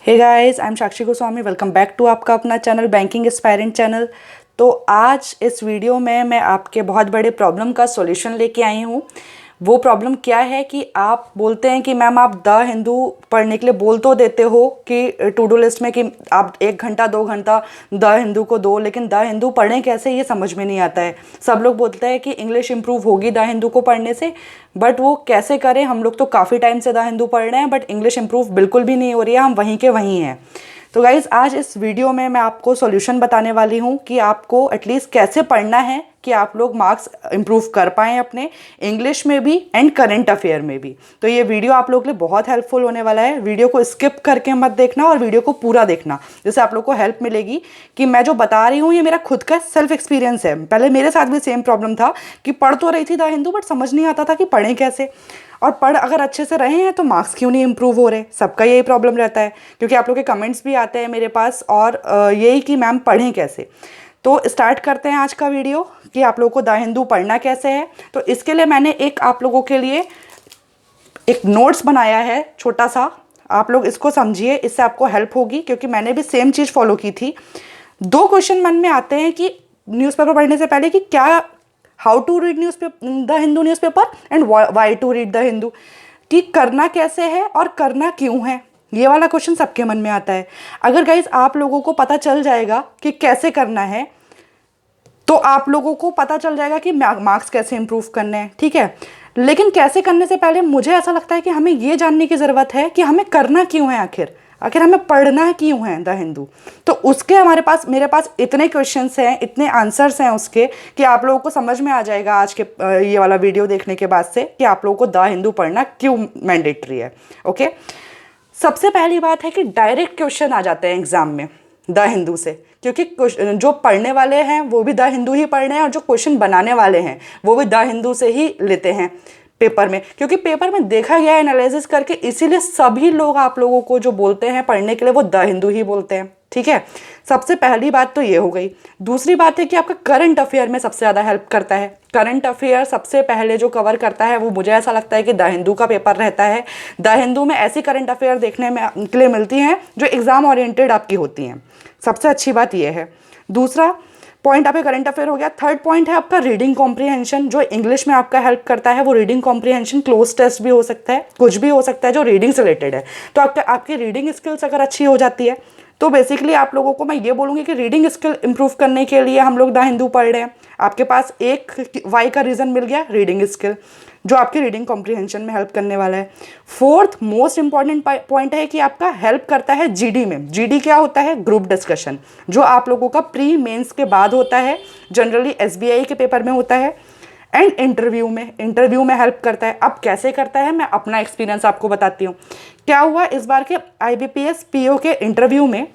Hey guys, I am Sakshi Goswami. Welcome back to आपका अपना channel banking aspirant channel. तो आज इस वीडियो में मैं आपके बहुत बड़े प्रॉब्लम का सॉल्यूशन लेके आई हूँ। वो प्रॉब्लम क्या है कि आप बोलते हैं कि मैम आप द हिंदू पढ़ने के लिए बोल तो देते हो कि टू डू लिस्ट में कि आप 1 घंटा 2 घंटा द हिंदू को दो, लेकिन द हिंदू पढ़ें कैसे ये समझ में नहीं आता है। सब लोग बोलते हैं कि इंग्लिश इंप्रूव होगी द हिंदू को पढ़ने से, बट वो कैसे करें। हम लोग तो काफ़ी टाइम से द हिंदू पढ़ रहे हैं बट इंग्लिश इंप्रूव बिल्कुल भी नहीं हो रही है, हम वहीं के वहीं हैं। तो गाइज़, आज इस वीडियो में मैं आपको सॉल्यूशन बताने वाली हूँ कि आपको एटलीस्ट कैसे पढ़ना है कि आप लोग मार्क्स इंप्रूव कर पाएँ अपने इंग्लिश में भी एंड करंट अफेयर में भी। तो ये वीडियो आप लोगों के लिए बहुत हेल्पफुल होने वाला है। वीडियो को स्किप करके मत देखना और वीडियो को पूरा देखना, जिससे आप लोग को हेल्प मिलेगी कि मैं जो बता रही हूँ ये मेरा खुद का सेल्फ एक्सपीरियंस है। पहले मेरे साथ भी सेम प्रॉब्लम था कि पढ़ तो रही थी द हिंदू बट समझ नहीं आता था कि पढ़ें कैसे, और पढ़ अगर अच्छे से रहे हैं तो मार्क्स क्यों नहीं इंप्रूव हो रहे। सबका यही प्रॉब्लम रहता है, क्योंकि आप लोग के कमेंट्स भी आते हैं मेरे पास और यही कि मैम पढ़ें कैसे। तो स्टार्ट करते हैं आज का वीडियो कि आप लोगों को द हिंदू पढ़ना कैसे है। तो इसके लिए मैंने एक आप लोगों के लिए एक नोट्स बनाया है छोटा सा, आप लोग इसको समझिए, इससे आपको हेल्प होगी, क्योंकि मैंने भी सेम चीज़ फॉलो की थी। 2 क्वेश्चन मन में आते हैं कि न्यूज़पेपर पढ़ने से पहले कि क्या how to read newspaper the Hindu newspaper and why to read the Hindu, कि करना कैसे है और करना क्यों है। ये वाला क्वेश्चन सबके मन में आता है। अगर गाइज आप लोगों को पता चल जाएगा कि कैसे करना है तो आप लोगों को पता चल जाएगा कि मार्क्स कैसे इंप्रूव करने हैं, ठीक है। लेकिन कैसे करने से पहले मुझे ऐसा लगता है कि हमें ये जानने की ज़रूरत है कि हमें करना क्यों है, आखिर हमें पढ़ना क्यों है द हिंदू। तो उसके मेरे पास इतने क्वेश्चंस हैं, इतने आंसर्स हैं उसके, कि आप लोगों को समझ में आ जाएगा आज के ये वाला वीडियो देखने के बाद से कि आप लोगों को द हिंदू पढ़ना क्यों मैंडेटरी है। ओके, सबसे पहली बात है कि डायरेक्ट क्वेश्चन आ जाते हैं एग्जाम में द हिंदू से, क्योंकि जो पढ़ने वाले हैं वो भी द हिंदू ही पढ़ रहे हैं और जो क्वेश्चन बनाने वाले हैं वो भी द हिंदू से ही लेते हैं पेपर में, क्योंकि पेपर में देखा गया है एनालिसिस करके, इसीलिए सभी लोग आप लोगों को जो बोलते हैं पढ़ने के लिए वो द हिंदू ही बोलते हैं, ठीक है। सबसे पहली बात तो ये हो गई। दूसरी बात है कि आपका करंट अफेयर में सबसे ज़्यादा हेल्प करता है। करंट अफेयर सबसे पहले जो कवर करता है वो मुझे ऐसा लगता है कि द हिंदू का पेपर रहता है। द हिंदू में ऐसी करंट अफेयर देखने में के लिए मिलती हैं जो एग्ज़ाम ओरिएंटेड आपकी होती हैं। सबसे अच्छी बात यह है। दूसरा पॉइंट आपका करंट अफेयर हो गया। थर्ड पॉइंट है आपका रीडिंग कॉम्प्रिहेंशन, जो इंग्लिश में आपका हेल्प करता है। वो रीडिंग कॉम्प्रिहेंशन क्लोज टेस्ट भी हो सकता है, कुछ भी हो सकता है जो रीडिंग से रिलेटेड है। तो आपकी रीडिंग स्किल्स अगर अच्छी हो जाती है तो बेसिकली आप लोगों को मैं ये बोलूँगी कि रीडिंग स्किल इंप्रूव करने के लिए हम लोग द हिंदू पढ़ रहे हैं। आपके पास एक वाई का रीज़न मिल गया, रीडिंग स्किल, जो आपकी रीडिंग कॉम्प्रिहेंशन में हेल्प करने वाला है। फोर्थ मोस्ट इंपॉर्टेंट पॉइंट है कि आपका हेल्प करता है जीडी में। जीडी क्या होता है? ग्रुप डिस्कशन, जो आप लोगों का प्री मेंस के बाद होता है, जनरली एसबीआई के पेपर में होता है, एंड इंटरव्यू में हेल्प करता है। अब कैसे करता है, मैं अपना एक्सपीरियंस आपको बताती हूँ। क्या हुआ इस बार के IBPS PO के इंटरव्यू में,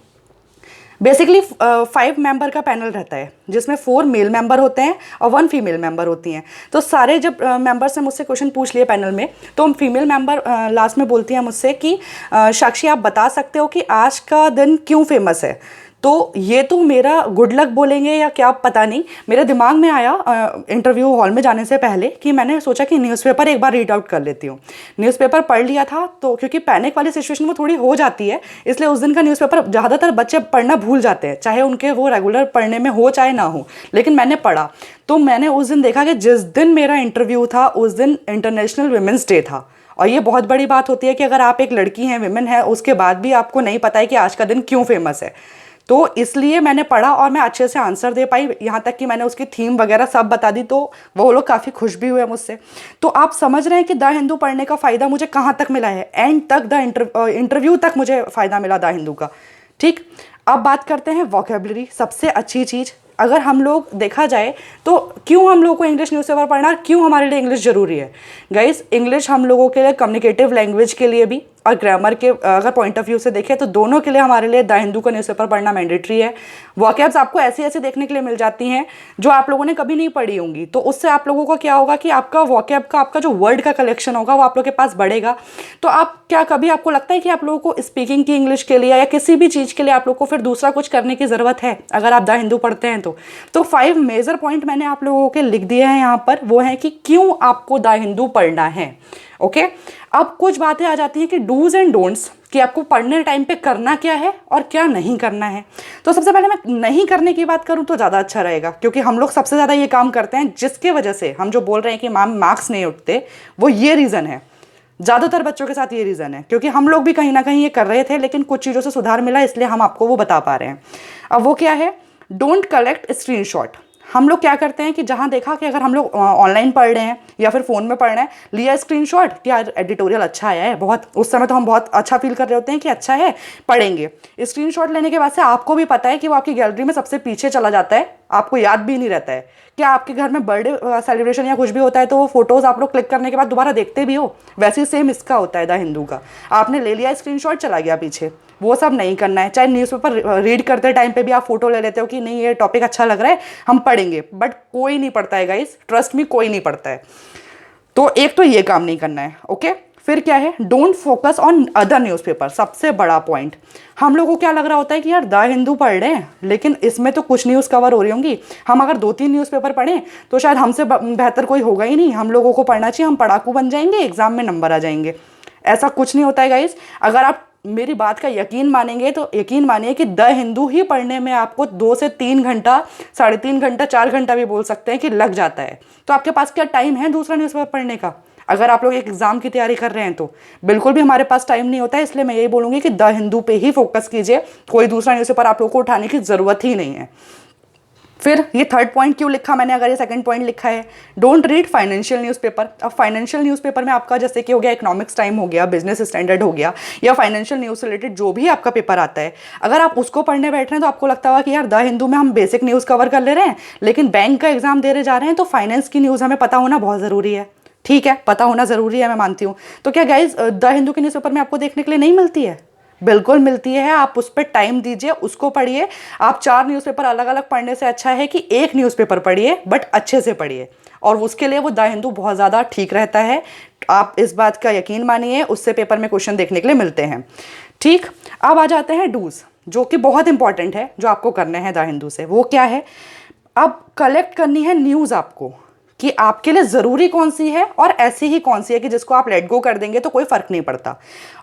बेसिकली 5 मेंबर का पैनल रहता है, जिसमें 4 मेल मेंबर होते हैं और 1 फीमेल मेंबर होती हैं। तो सारे जब मेंबर्स ने मुझसे क्वेश्चन पूछ लिए पैनल में, तो फीमेल मेंबर लास्ट में बोलती हैं मुझसे कि साक्षी आप बता सकते हो कि आज का दिन क्यों फेमस है। तो ये तो मेरा गुड लक बोलेंगे या क्या पता नहीं, मेरे दिमाग में आया इंटरव्यू हॉल में जाने से पहले कि मैंने सोचा कि न्यूज़पेपर एक बार रीड आउट कर लेती हूँ। न्यूज़पेपर पढ़ लिया था, तो क्योंकि पैनिक वाली सिचुएशन वो थोड़ी हो जाती है, इसलिए उस दिन का न्यूज़पेपर ज़्यादातर बच्चे पढ़ना भूल जाते हैं, चाहे उनके वो रेगुलर पढ़ने में हो चाहे ना हो, लेकिन मैंने पढ़ा। तो मैंने उस दिन देखा कि जिस दिन मेरा इंटरव्यू था उस दिन इंटरनेशनल वुमेंस डे था। और ये बहुत बड़ी बात होती है कि अगर आप एक लड़की हैं, विमेन है, उसके बाद भी आपको नहीं पता है कि आज का दिन क्यों फेमस है। तो इसलिए मैंने पढ़ा और मैं अच्छे से आंसर दे पाई, यहाँ तक कि मैंने उसकी थीम वगैरह सब बता दी, तो वो लोग काफ़ी खुश भी हुए मुझसे। तो आप समझ रहे हैं कि द हिंदू पढ़ने का फ़ायदा मुझे कहाँ तक मिला है, एंड तक इंटरव्यू तक मुझे फ़ायदा मिला द हिंदू का, ठीक। अब बात करते हैं वोकेबलरी, सबसे अच्छी चीज़। अगर हम लोग देखा जाए तो क्यों हम लोगों को इंग्लिश न्यूज़पेपर पढ़ना, क्यों हमारे लिए इंग्लिश ज़रूरी है। गाइस, इंग्लिश हम लोगों के लिए कम्युनिकेटिव लैंग्वेज के लिए भी और ग्रामर के अगर पॉइंट ऑफ व्यू से देखें तो दोनों के लिए हमारे लिए द हिंदू का न्यूज़पेपर पढ़ना मैंडेटरी है। वॉकैब्स आपको ऐसी ऐसी देखने के लिए मिल जाती हैं जो आप लोगों ने कभी नहीं पढ़ी होंगी, तो उससे आप लोगों को क्या होगा कि आपका वॉकैब का, आपका जो वर्ड का कलेक्शन होगा वो आप लोगों के पास बढ़ेगा। तो आप क्या कभी आपको लगता है कि आप लोगों को स्पीकिंग की इंग्लिश के लिए या किसी भी चीज़ के लिए आप लोग को फिर दूसरा कुछ करने की ज़रूरत है अगर आप द हिंदू पढ़ते हैं तो 5 मेजर पॉइंट मैंने आप लोगों के लिख दिए हैं यहाँ पर, वो है कि क्यों आपको द हिंदू पढ़ना है। ओके। अब कुछ बातें आ जाती हैं कि डूज एंड डोंट्स, कि आपको पढ़ने टाइम पे करना क्या है और क्या नहीं करना है। तो सबसे पहले मैं नहीं करने की बात करूं तो ज़्यादा अच्छा रहेगा, क्योंकि हम लोग सबसे ज़्यादा ये काम करते हैं जिसके वजह से हम जो बोल रहे हैं कि मैम मार्क्स नहीं उठते, वो ये रीज़न है। ज़्यादातर बच्चों के साथ ये रीज़न है, क्योंकि हम लोग भी कहीं ना कहीं ये कर रहे थे, लेकिन कुछ चीज़ों से सुधार मिला, इसलिए हम आपको वो बता पा रहे हैं। अब वो क्या है, डोंट कलेक्ट स्क्रीनशॉट। हम लोग क्या करते हैं कि जहाँ देखा कि अगर हम लोग ऑनलाइन पढ़ रहे हैं या फिर फ़ोन में पढ़ रहे हैं, लिया स्क्रीनशॉट कि यार एडिटोरियल अच्छा आया है, बहुत उस समय तो हम बहुत अच्छा फील कर रहे होते हैं कि अच्छा है, पढ़ेंगे। स्क्रीनशॉट लेने के बाद से आपको भी पता है कि वो आपकी गैलरी में सबसे पीछे चला जाता है, आपको याद भी नहीं रहता है। क्या आपके घर में बर्थडे सेलिब्रेशन या कुछ भी होता है तो वो फोटोज़ आप लोग क्लिक करने के बाद दोबारा देखते भी हो? वैसे ही सेम इसका होता है द हिंदू का। आपने ले लिया स्क्रीनशॉट, चला गया पीछे, वो सब नहीं करना है। चाहे न्यूज़पेपर रीड करते टाइम पे भी आप फोटो ले लेते हो कि नहीं ये टॉपिक अच्छा लग रहा है, हम पढ़ेंगे, बट कोई नहीं पढ़ता है गाइस, ट्रस्ट मी, कोई नहीं पढ़ता है। तो एक तो ये काम नहीं करना है, ओके। फिर क्या है, don't focus on other newspaper. सबसे बड़ा पॉइंट, हम लोगों को क्या लग रहा होता है कि यार द हिंदू पढ़ रहे हैं, लेकिन इसमें तो कुछ न्यूज़ कवर हो रही होंगी, हम अगर 2-3 न्यूज़पेपर पढ़ें तो शायद हमसे बेहतर कोई होगा ही नहीं, हम लोगों को पढ़ना चाहिए, हम पढ़ाकू बन जाएंगे, एग्जाम में नंबर आ जाएंगे। ऐसा कुछ नहीं होता है गाइस। अगर आप मेरी बात का यकीन मानेंगे तो यकीन मानिए कि द हिंदू ही पढ़ने में आपको 2 से 3 घंटा, 3.5 घंटा, 4 घंटा भी बोल सकते हैं कि लग जाता है। तो आपके पास क्या टाइम है दूसरा न्यूज़पेपर पढ़ने का? अगर आप लोग एक एग्जाम की तैयारी कर रहे हैं तो बिल्कुल भी हमारे पास टाइम नहीं होता है, इसलिए मैं यही बोलूँगी कि द हिंदू पे ही फोकस कीजिए, कोई दूसरा न्यूज़पेपर आप लोगों को उठाने की ज़रूरत ही नहीं है। फिर ये थर्ड पॉइंट क्यों लिखा मैंने, अगर ये सेकंड पॉइंट लिखा है, डोंट रीड फाइनेंशियल न्यूज़पेपर। अब फाइनेंशियल न्यूज़पेपर में आपका जैसे कि हो गया इकोनॉमिक्स टाइम हो गया, बिजनेस स्टैंडर्ड हो गया, या फाइनेंशियल न्यूज़ से रिलेटेड जो भी आपका पेपर आता है, अगर आप उसको पढ़ने बैठ रहे हैं तो आपको लगता होगा कि यार द हिंदू में हम बेसिक न्यूज़ कवर कर ले रहे हैं, लेकिन बैंक का एग्जाम दे रहे जा रहे हैं तो फाइनेंस की न्यूज़ हमें पता होना बहुत ज़रूरी है। ठीक है, पता होना ज़रूरी है, मैं मानती हूँ। तो क्या गाइज द हिंदू के न्यूज़पेपर में आपको देखने के लिए नहीं मिलती है? बिल्कुल मिलती है। आप उस पर टाइम दीजिए, उसको पढ़िए। आप 4 न्यूज़पेपर अलग अलग पढ़ने से अच्छा है कि एक न्यूज़पेपर पढ़िए, बट अच्छे से पढ़िए, और उसके लिए वो द हिंदू बहुत ज़्यादा ठीक रहता है। आप इस बात का यकीन मानिए, उससे पेपर में क्वेश्चन देखने के लिए मिलते हैं। ठीक, अब आ जाते हैं डूज, जो कि बहुत इंपॉर्टेंट है, जो आपको करने हैं द हिंदू से। वो क्या है, अब कलेक्ट करनी है न्यूज़ आपको, कि आपके लिए ज़रूरी कौन सी है और ऐसी ही कौन सी है कि जिसको आप लेट गो कर देंगे तो कोई फ़र्क नहीं पड़ता।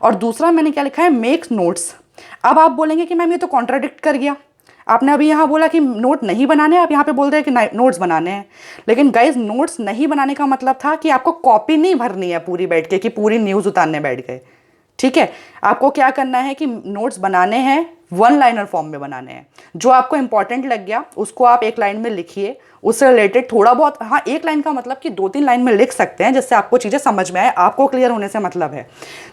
और दूसरा मैंने क्या लिखा है, मेक नोट्स। अब आप बोलेंगे कि मैम ये तो कॉन्ट्राडिक्ट कर गया, आपने अभी यहाँ बोला कि नोट नहीं बनाने, आप यहाँ पे बोल रहे हैं कि नोट्स बनाने हैं। लेकिन गाइज नोट्स नहीं बनाने का मतलब था कि आपको कॉपी नहीं भरनी है पूरी बैठ के, कि पूरी न्यूज़ उतारने बैठ गए। ठीक है, आपको क्या करना है कि नोट्स बनाने हैं, 1 लाइनर फॉर्म में बनाने हैं। जो आपको इंपॉर्टेंट लग गया उसको आप 1 लाइन में लिखिए, उससे रिलेटेड थोड़ा बहुत, हाँ 1 लाइन का मतलब कि 2-3 लाइन में लिख सकते हैं, जिससे आपको चीज़ें समझ में आए, आपको क्लियर होने से मतलब है।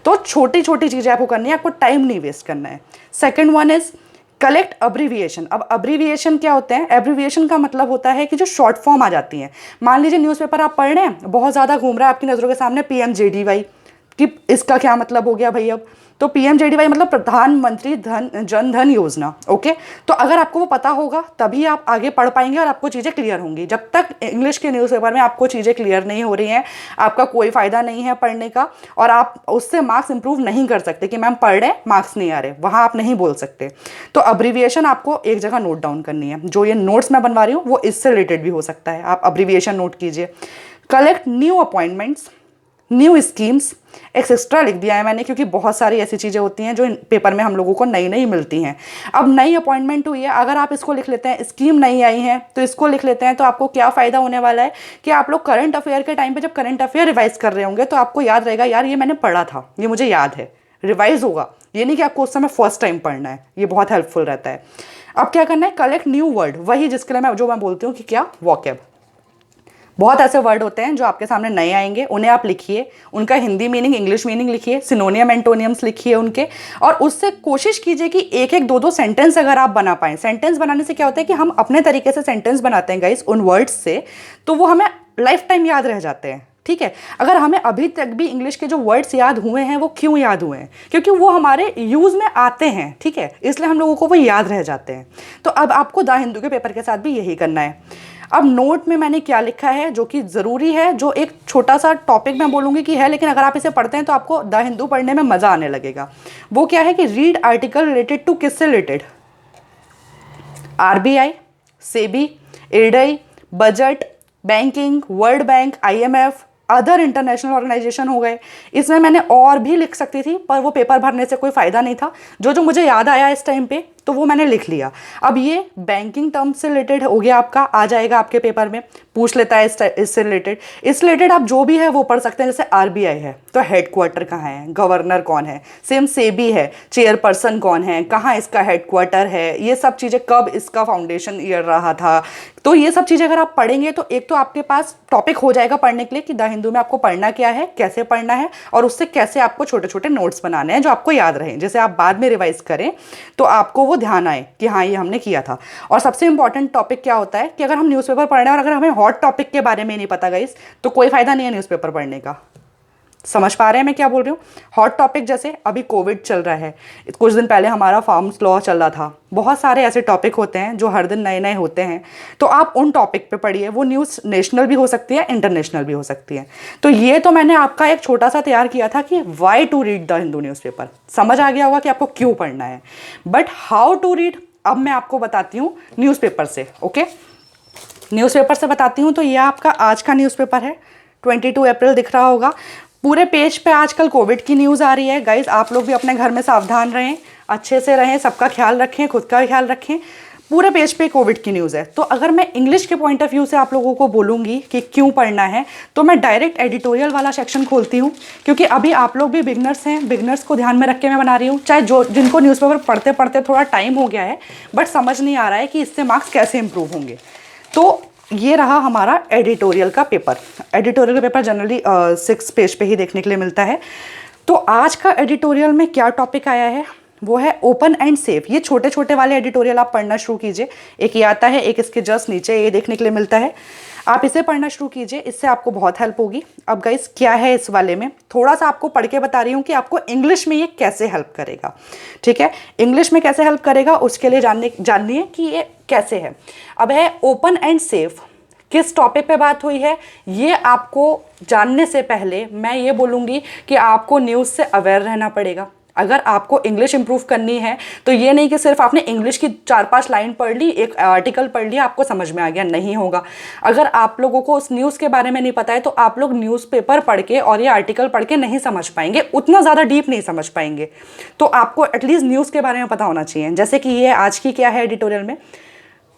तो छोटी छोटी चीज़ें आपको करनी है, आपको टाइम नहीं वेस्ट करना है। Second one is collect abbreviation. अब अब्रीविएशन क्या होते हैं, एब्रीविएशन का मतलब होता है कि जो शॉर्ट फॉर्म आ जाती हैं। मान लीजिए न्यूज़पेपर आप पढ़ रहे हैं, बहुत ज़्यादा घूम रहा है आपकी नज़रों के सामने PMJDY, कि इसका क्या मतलब हो गया भाई। अब तो PMJDY मतलब प्रधानमंत्री जन धन योजना। ओके, तो अगर आपको वो पता होगा तभी आप आगे पढ़ पाएंगे और आपको चीज़ें क्लियर होंगी। जब तक इंग्लिश के न्यूज़पेपर में आपको चीज़ें क्लियर नहीं हो रही हैं, आपका कोई फ़ायदा नहीं है पढ़ने का, और आप उससे मार्क्स इंप्रूव नहीं कर सकते कि मैम पढ़ रहे मार्क्स नहीं आ रहे, वहाँ आप नहीं बोल सकते। तो अब्रीविएशन आपको एक जगह नोट डाउन करनी है। जो ये नोट्स मैं बनवा रही हूँ वो इससे रिलेटेड भी हो सकता है, आप अब्रीविएशन नोट कीजिए। Collect new appointments, new schemes, extra लिख दिया है मैंने, क्योंकि बहुत सारी ऐसी चीज़ें होती हैं जो इन पेपर में हम लोगों को नई नई मिलती हैं। अब नई अपॉइंटमेंट हुई है, अगर आप इसको लिख लेते हैं, स्कीम नई आई है तो इसको लिख लेते हैं, तो आपको क्या फ़ायदा होने वाला है कि आप लोग करंट अफेयर के टाइम पे जब करंट अफेयर रिवाइज कर रहे होंगे तो आपको याद रहेगा, यार ये मैंने पढ़ा था, ये मुझे याद है, रिवाइज होगा। ये नहीं कि आपको उस समय फर्स्ट टाइम पढ़ना है, ये बहुत हेल्पफुल रहता है। अब क्या करना है, कलेक्ट न्यू वर्ड, वही जिसके लिए मैं बोलती हूँ कि क्या, वॉकैब। बहुत ऐसे वर्ड होते हैं जो आपके सामने नए आएंगे, उन्हें आप लिखिए, उनका हिंदी मीनिंग, इंग्लिश मीनिंग लिखिए, सिनोनियम एंटोनियम्स लिखिए उनके, और उससे कोशिश कीजिए कि 1-1, 2-2 सेंटेंस अगर आप बना पाएं। सेंटेंस बनाने से क्या होता है कि हम अपने तरीके से सेंटेंस बनाते हैं गाइस उन वर्ड्स से, तो वो हमें लाइफ टाइम याद रह जाते हैं। ठीक है, अगर हमें अभी तक भी इंग्लिश के जो वर्ड्स याद हुए हैं वो क्यों याद हुए हैं, क्योंकि वो हमारे यूज़ में आते हैं। ठीक है, इसलिए हम लोगों को वो याद रह जाते हैं। तो अब आपको द हिंदू के पेपर के साथ भी यही करना है। अब नोट में मैंने क्या लिखा है जो कि ज़रूरी है, जो एक छोटा सा टॉपिक मैं बोलूँगी कि है, लेकिन अगर आप इसे पढ़ते हैं तो आपको द हिंदू पढ़ने में मज़ा आने लगेगा। वो क्या है कि रीड आर्टिकल रिलेटेड टू, किससे related, RBI, SEBI, IRDAI, budget, banking, world bank, IMF, other international organisation हो गए। इसमें मैंने और भी लिख सकती थी, पर वो पेपर भरने से कोई फ़ायदा नहीं था। जो जो मुझे याद आया इस टाइम पे तो वो मैंने लिख लिया। अब ये बैंकिंग टर्म से रिलेटेड हो गया, आपका आ जाएगा आपके पेपर में, पूछ लेता है इससे रिलेटेड आप जो भी है वो पढ़ सकते हैं। जैसे आरबीआई है तो हेडक्वार्टर कहाँ है, गवर्नर कौन है, सेम सेबी है, चेयरपर्सन कौन है, कहाँ इसका हेडक्वार्टर है, ये सब चीज़ें, कब इसका फाउंडेशन ईयर रहा था। तो ये सब चीज़ें अगर आप पढ़ेंगे तो एक तो आपके पास टॉपिक हो जाएगा पढ़ने के लिए कि द हिंदू में आपको पढ़ना क्या है, कैसे पढ़ना है, और उससे कैसे आपको छोटे छोटे नोट्स बनाने हैं जो आपको याद रहें, जैसे आप बाद में रिवाइज करें तो आपको वो ध्यान आए कि हाँ ये हमने किया था। और सबसे इंपॉर्टेंट टॉपिक क्या होता है कि अगर हम न्यूज़पेपर पढ़ रहे हैं और अगर हमें हॉट टॉपिक के बारे में नहीं पता गाइस, तो कोई फायदा नहीं है न्यूज़पेपर पढ़ने का। समझ पा रहे हैं मैं क्या बोल रही हूँ? हॉट टॉपिक जैसे अभी कोविड चल रहा है, कुछ दिन पहले हमारा फार्म्स लॉ चल रहा था, बहुत सारे ऐसे टॉपिक होते हैं जो हर दिन नए नए होते हैं, तो आप उन टॉपिक पे पढ़िए। वो न्यूज़ नेशनल भी हो सकती है, इंटरनेशनल भी हो सकती है। तो ये तो मैंने आपका एक छोटा सा तैयार किया था कि why to read the Hindu newspaper. समझ आ गया होगा कि आपको क्यों पढ़ना है, बट हाउ टू रीड अब मैं आपको बताती हूँ न्यूज़पेपर से। ओके, न्यूज़पेपर से बताती हूँ। तो ये आपका आज का न्यूज़पेपर है, 22 अप्रैल दिख रहा होगा। पूरे पेज पे आजकल कोविड की न्यूज़ आ रही है गाइज। आप लोग भी अपने घर में सावधान रहें, अच्छे से रहें, सबका ख्याल रखें, खुद का भी ख्याल रखें। पूरे पेज पे कोविड की न्यूज़ है। तो अगर मैं इंग्लिश के पॉइंट ऑफ व्यू से आप लोगों को बोलूँगी कि क्यों पढ़ना है, तो मैं डायरेक्ट एडिटोरियल वाला सेक्शन खोलती हूँ, क्योंकि अभी आप लोग भी बिगनर्स हैं, बिगनर्स को ध्यान में रख के मैं बना रही हूँ। चाहे जो जिनको न्यूज़पेपर पढ़ते पढ़ते थोड़ा टाइम हो गया है, बट समझ नहीं आ रहा है कि इससे मार्क्स कैसे इंप्रूव होंगे, तो ये रहा हमारा एडिटोरियल का पेपर। एडिटोरियल का पेपर जनरली 6 पेज पे ही देखने के लिए मिलता है। तो आज का एडिटोरियल में क्या टॉपिक आया है, वो है ओपन एंड सेफ। ये छोटे छोटे वाले एडिटोरियल आप पढ़ना शुरू कीजिए। एक ये आता है, एक इसके जस्ट नीचे ये देखने के लिए मिलता है, आप इसे पढ़ना शुरू कीजिए, इससे आपको बहुत हेल्प होगी। अब गाइस क्या है इस वाले में, थोड़ा सा आपको पढ़ के बता रही हूँ कि आपको इंग्लिश में ये कैसे हेल्प करेगा। ठीक है, इंग्लिश में कैसे हेल्प करेगा उसके लिए जानिए कि ये कैसे है। अब है ओपन एंड सेफ, किस टॉपिक पे बात हुई है, ये आपको जानने से पहले मैं ये बोलूँगी कि आपको न्यूज़ से अवेयर रहना पड़ेगा। अगर आपको इंग्लिश इंप्रूव करनी है तो ये नहीं कि सिर्फ आपने इंग्लिश की 4-5 लाइन पढ़ ली, एक आर्टिकल पढ़ लिया, आपको समझ में आ गया, नहीं होगा। अगर आप लोगों को उस न्यूज़ के बारे में नहीं पता है तो आप लोग न्यूज़पेपर पढ़ के और ये आर्टिकल पढ़ के नहीं समझ पाएंगे, उतना ज़्यादा डीप नहीं समझ पाएंगे। तो आपको एटलीस्ट न्यूज़ के बारे में पता होना चाहिए। जैसे कि ये आज की क्या है एडिटोरियल में,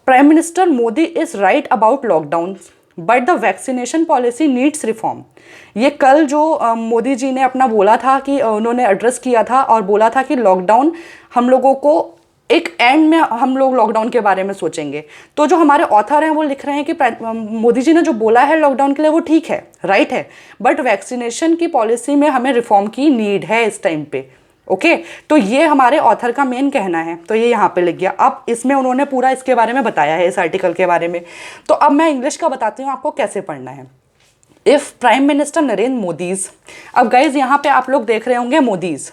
prime minister Modi is right about lockdown but the vaccination policy needs reform. ये कल जो मोदी जी ने अपना बोला था कि उन्होंने एड्रेस किया था और बोला था कि लॉकडाउन हम लोगों को एक एंड में हम लोग लॉकडाउन के बारे में सोचेंगे। तो जो हमारे ऑथर हैं वो लिख रहे हैं कि मोदी जी ने जो बोला है लॉकडाउन के लिए वो ठीक है, राइट है, बट वैक्सीनेशन की पॉलिसी में हमें रिफॉर्म की नीड है इस टाइम पे। ओके, तो ये हमारे ऑथर का मेन कहना है, तो ये यहाँ पे लिख गया। अब इसमें उन्होंने पूरा इसके बारे में बताया है, इस आर्टिकल के बारे में। तो अब मैं इंग्लिश का बताती हूँ आपको कैसे पढ़ना है। If prime minister Narendra Modi's, अब गाइज यहाँ पे आप लोग देख रहे होंगे मोदीज,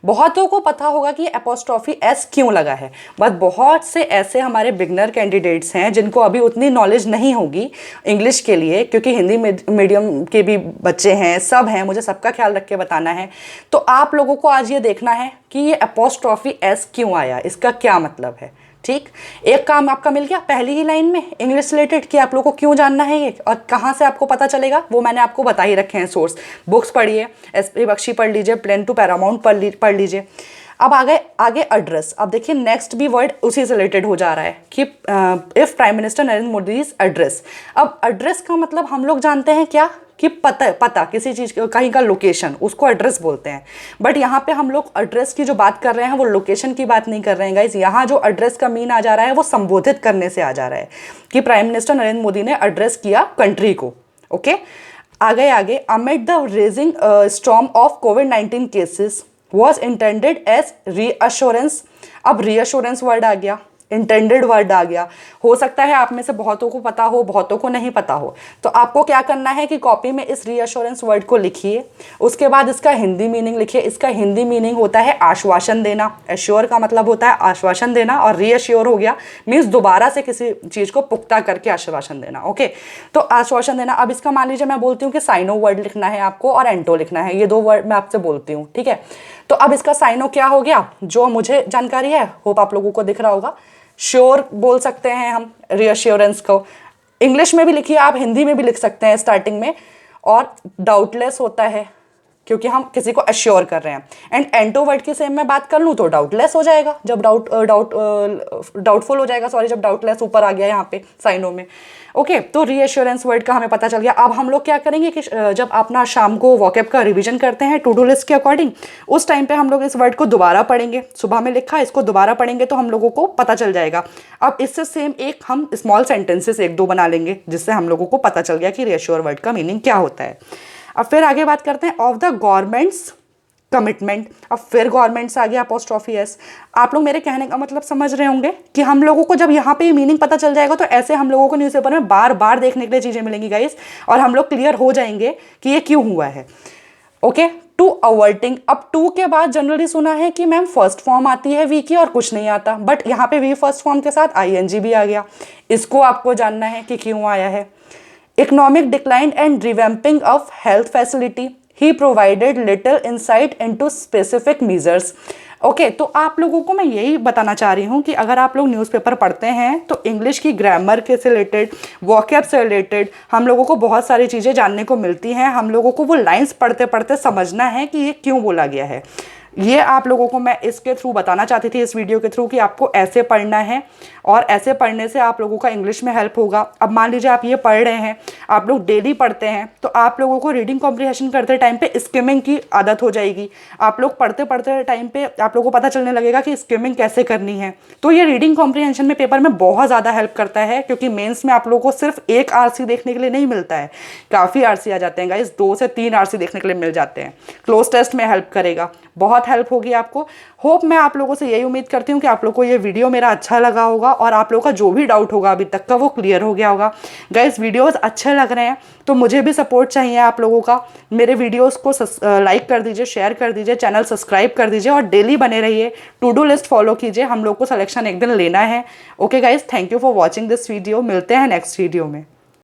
बहुतों को पता होगा कि एपोस्ट्रॉफी एस क्यों लगा है, बट बहुत से ऐसे हमारे बिगनर कैंडिडेट्स हैं जिनको अभी उतनी नॉलेज नहीं होगी इंग्लिश के लिए, क्योंकि हिंदी मीडियम के भी बच्चे हैं, सब हैं, मुझे सबका ख्याल रख के बताना है। तो आप लोगों को आज ये देखना है कि ये एपोस्ट्रॉफी एस क्यों आया, इसका क्या मतलब है। ठीक, एक काम आपका मिल गया पहली ही लाइन में इंग्लिश रिलेटेड कि आप लोगों को क्यों जानना है ये और कहाँ से आपको पता चलेगा, वो मैंने आपको बता ही रखे हैं सोर्स। बुक्स पढ़िए, एस.पी. बख्शी पढ़ लीजिए, प्लेन टू पैरामाउंट पढ़ लीजिए। अब आगे एड्रेस, अब देखिए नेक्स्ट भी वर्ड उसी से रिलेटेड हो जा रहा है कि if prime minister Narendra Modi address. अब एड्रेस का मतलब हम लोग जानते हैं क्या, कि पता किसी चीज़ कहीं का लोकेशन, उसको एड्रेस बोलते हैं। बट यहाँ पे हम लोग एड्रेस की जो बात कर रहे हैं वो लोकेशन की बात नहीं कर रहे हैं गाइज। यहाँ जो एड्रेस का मीन आ जा रहा है वो संबोधित करने से आ जा रहा है कि प्राइम मिनिस्टर नरेंद्र मोदी ने एड्रेस किया कंट्री को। ओके, आगे amid the raging storm of कोविड-19 cases was intended as reassurance. अब रीअश्योरेंस वर्ड आ गया, इंटेंडेड वर्ड आ गया। हो सकता है आप में से बहुतों को पता हो, बहुतों को नहीं पता हो। तो आपको क्या करना है कि कॉपी में इस रीअश्योरेंस वर्ड को लिखिए, उसके बाद इसका हिंदी मीनिंग लिखिए। इसका हिंदी मीनिंग होता है आश्वासन देना। एश्योर का मतलब होता है आश्वासन देना, और रीअश्योर हो गया मीन्स दोबारा से किसी चीज़ को पुख्ता करके आश्वासन देना। ओके, तो आश्वासन देना। अब इसका मान लीजिए मैं बोलती हूँ कि साइनो वर्ड लिखना है आपको और एंटो लिखना है, ये 2 वर्ड मैं आपसे बोलती हूँ, ठीक है। तो अब इसका साइनो क्या हो गया, जो मुझे जानकारी है, होप आप लोगों को दिख रहा होगा, श्योर बोल सकते हैं हम रीअश्योरेंस को। इंग्लिश में भी लिखिए आप, हिंदी में भी लिख सकते हैं स्टार्टिंग में। और डाउटलेस होता है क्योंकि हम किसी को अश्योर कर रहे हैं। एंड एंटो वर्ड की सेम मैं बात कर लूँ तो डाउटलेस हो जाएगा, जब डाउटफुल हो जाएगा, सॉरी, जब डाउटलेस ऊपर आ गया यहाँ पे साइनों में। ओके, तो रीएश्योरेंस वर्ड का हमें पता चल गया। अब हम लोग क्या करेंगे कि जब अपना शाम को वॉकअप का रिवीजन करते हैं टू डू लिस्ट के अकॉर्डिंग, उस टाइम पे हम लोग इस वर्ड को दोबारा पढ़ेंगे। सुबह में लिखा, इसको दोबारा पढ़ेंगे तो हम लोगों को पता चल जाएगा। अब इससे सेम एक हम स्मॉल सेंटेंसेस एक दो बना लेंगे जिससे हम लोगों को पता चल गया कि रीएश्योर वर्ड का मीनिंग क्या होता है। अब फिर आगे बात करते हैं ऑफ द गवर्नमेंट्स कमिटमेंट। अब फिर गवर्नमेंट्स आ गया अपॉस्ट्रोफी एस। आप लोग मेरे कहने का मतलब समझ रहे होंगे कि हम लोगों को जब यहाँ पे मीनिंग पता चल जाएगा तो ऐसे हम लोगों को न्यूज़पेपर में बार बार देखने के लिए चीज़ें मिलेंगी गाइस, और हम लोग क्लियर हो जाएंगे कि ये क्यों हुआ है। ओके, टू अवर्टिंग। अब टू के बाद जनरली सुना है कि मैम फर्स्ट फॉर्म आती है वी की और कुछ नहीं आता, बट यहाँ पे वी फर्स्ट फॉर्म के साथ आईएनजी भी आ गया। इसको आपको जानना है कि क्यों आया है। Economic decline and revamping of health facility, he provided little insight into specific measures. Okay, तो आप लोगों को मैं यही बताना चाह रही हूँ कि अगर आप लोग न्यूज़पेपर पढ़ते हैं तो इंग्लिश की ग्रामर के से रिलेटेड, वॉकैब से रिलेटेड हम लोगों को बहुत सारी चीज़ें जानने को मिलती हैं। हम लोगों को वो लाइंस पढ़ते पढ़ते समझना है कि ये क्यों बोला गया है। ये आप लोगों को मैं इसके थ्रू बताना चाहती थी, इस वीडियो के थ्रू, कि आपको ऐसे पढ़ना है और ऐसे पढ़ने से आप लोगों का इंग्लिश में हेल्प होगा। अब मान लीजिए आप ये पढ़ रहे हैं, आप लोग डेली पढ़ते हैं, तो आप लोगों को रीडिंग कॉम्प्रिहेंशन करते टाइम पे स्किमिंग की आदत हो जाएगी। आप लोग पढ़ते पढ़ते टाइम पे आप लोगों को पता चलने लगेगा कि स्किमिंग कैसे करनी है। तो ये रीडिंग कॉम्प्रिहेंशन में पेपर में बहुत ज़्यादा हेल्प करता है, क्योंकि मेंस में आप लोगों को सिर्फ एक आरसी देखने के लिए नहीं मिलता है, काफ़ी आरसी आ जाते हैं गाइस, 2 से 3 आरसी देखने के लिए मिल जाते हैं। क्लोज टेस्ट में हेल्प करेगा, बहुत हेल्प होगी आपको। होप मैं आप लोगों से यही उम्मीद करती हूँ कि आप लोगों को ये वीडियो मेरा अच्छा लगा होगा और आप लोगों का जो भी डाउट होगा अभी तक का वो क्लियर हो गया होगा। गाइस, वीडियोस अच्छे लग रहे हैं तो मुझे भी सपोर्ट चाहिए आप लोगों का। मेरे वीडियोस को लाइक कर दीजिए, शेयर कर दीजिए, चैनल सब्सक्राइब कर दीजिए और डेली बने रहिए। टू डू लिस्ट फॉलो कीजिए, हम लोग को सिलेक्शन एक दिन लेना है। Okay guys, thank you for watching this video. मिलते हैं नेक्स्ट वीडियो में।